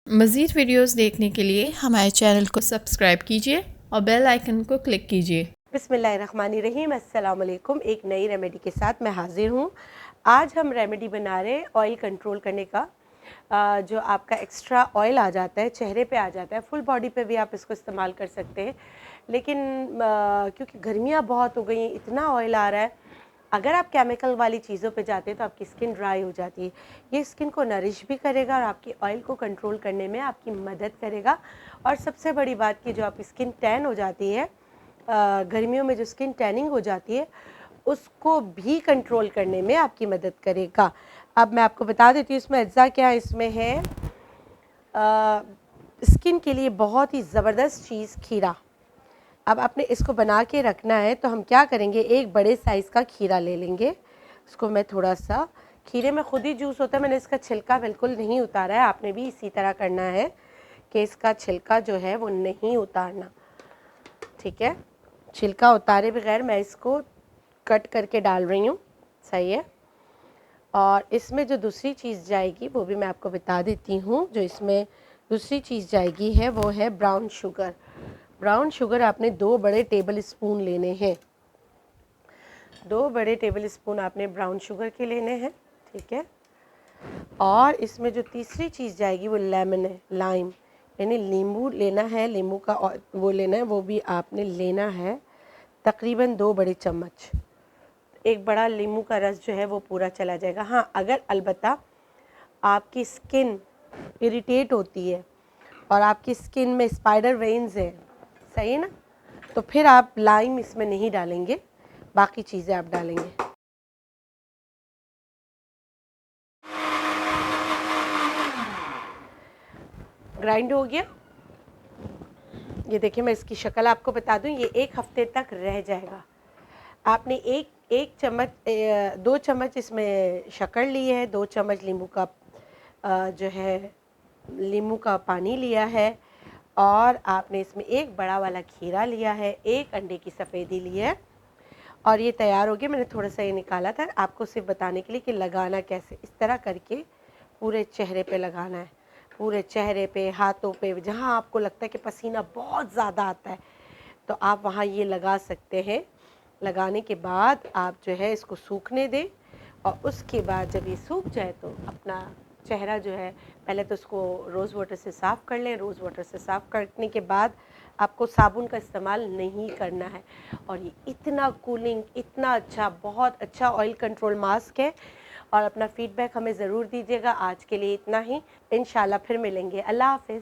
मज़ीद वीडियोस देखने के लिए हमारे चैनल को सब्सक्राइब कीजिए और बेल आइकन को क्लिक कीजिए। बिस्मिल्लाहिर्रहमानिर्रहीम, अस्सलाम वालेकुम। एक नई रेमेडी के साथ मैं हाज़िर हूँ। आज हम रेमेडी बना रहे हैं ऑयल कंट्रोल करने का। जो आपका एक्स्ट्रा ऑयल आ जाता है, चेहरे पे आ जाता है, फुल बॉडी पे भी आप इसको इस्तेमाल कर सकते हैं। लेकिन क्योंकि गर्मियाँ बहुत हो गई हैं, इतना ऑयल आ रहा है, अगर आप केमिकल वाली चीज़ों पे जाते हैं तो आपकी स्किन ड्राई हो जाती है। ये स्किन को नरिश भी करेगा और आपकी ऑयल को कंट्रोल करने में आपकी मदद करेगा। और सबसे बड़ी बात कि जो आपकी स्किन टैन हो जाती है, गर्मियों में जो स्किन टैनिंग हो जाती है, उसको भी कंट्रोल करने में आपकी मदद करेगा। अब मैं आपको बता देती हूँ इसमें अज्जा क्या इसमें है। स्किन के लिए बहुत ही ज़बरदस्त चीज़ खीरा। अब आपने इसको बना के रखना है तो हम क्या करेंगे, एक बड़े साइज़ का खीरा ले लेंगे। इसको मैं थोड़ा सा, खीरे में खुद ही जूस होता है, मैंने इसका छिलका बिल्कुल नहीं उतारा है। आपने भी इसी तरह करना है कि इसका छिलका जो है वो नहीं उतारना, ठीक है। छिलका उतारे बगैर मैं इसको कट करके डाल रही हूँ, सही है। और इसमें जो दूसरी चीज़ जाएगी वो भी मैं आपको बता देती हूँ। जो इसमें दूसरी चीज़ जाएगी है वो है ब्राउन शुगर। ब्राउन शुगर आपने 2 बड़े टेबल स्पून लेने हैं। 2 बड़े टेबल स्पून आपने ब्राउन शुगर के लेने हैं, ठीक है। और इसमें जो तीसरी चीज़ जाएगी वो लेमन है, लाइम, यानी नींबू लेना है। नींबू का वो लेना है, वो भी आपने लेना है तकरीबन 2 बड़े चम्मच। एक बड़ा नींबू का रस जो है वो पूरा चला जाएगा। हाँ, अगर अलबत्ता आपकी स्किन इरिटेट होती है और आपकी स्किन में स्पाइडर वेन्स है, सही है ना, तो फिर आप लाइम इसमें नहीं डालेंगे, बाकी चीज़ें आप डालेंगे। ग्राइंड हो गया। ये देखिए, मैं इसकी शक्ल आपको बता दूं, ये 1 हफ्ते तक रह जाएगा। आपने एक चम्मच 2 चम्मच इसमें शक्कर ली है, 2 चम्मच नींबू का जो है नींबू का पानी लिया है, और आपने इसमें एक बड़ा वाला खीरा लिया है, एक अंडे की सफ़ेदी ली है, और ये तैयार हो गया। मैंने थोड़ा सा ये निकाला था आपको सिर्फ बताने के लिए कि लगाना कैसे। इस तरह करके पूरे चेहरे पे लगाना है, पूरे चेहरे पे, हाथों पे, जहाँ आपको लगता है कि पसीना बहुत ज़्यादा आता है तो आप वहाँ ये लगा सकते हैं। लगाने के बाद आप जो है इसको सूखने दें, और उसके बाद जब ये सूख जाए तो अपना चेहरा जो है, पहले तो उसको रोज़ वाटर से साफ़ कर लें। रोज़ वाटर से साफ़ करने के बाद आपको साबुन का इस्तेमाल नहीं करना है। और ये इतना कूलिंग, इतना अच्छा, बहुत अच्छा ऑयल कंट्रोल मास्क है। और अपना फ़ीडबैक हमें ज़रूर दीजिएगा। आज के लिए इतना ही, इंशाल्लाह फिर मिलेंगे। अल्लाह हाफ़िज़।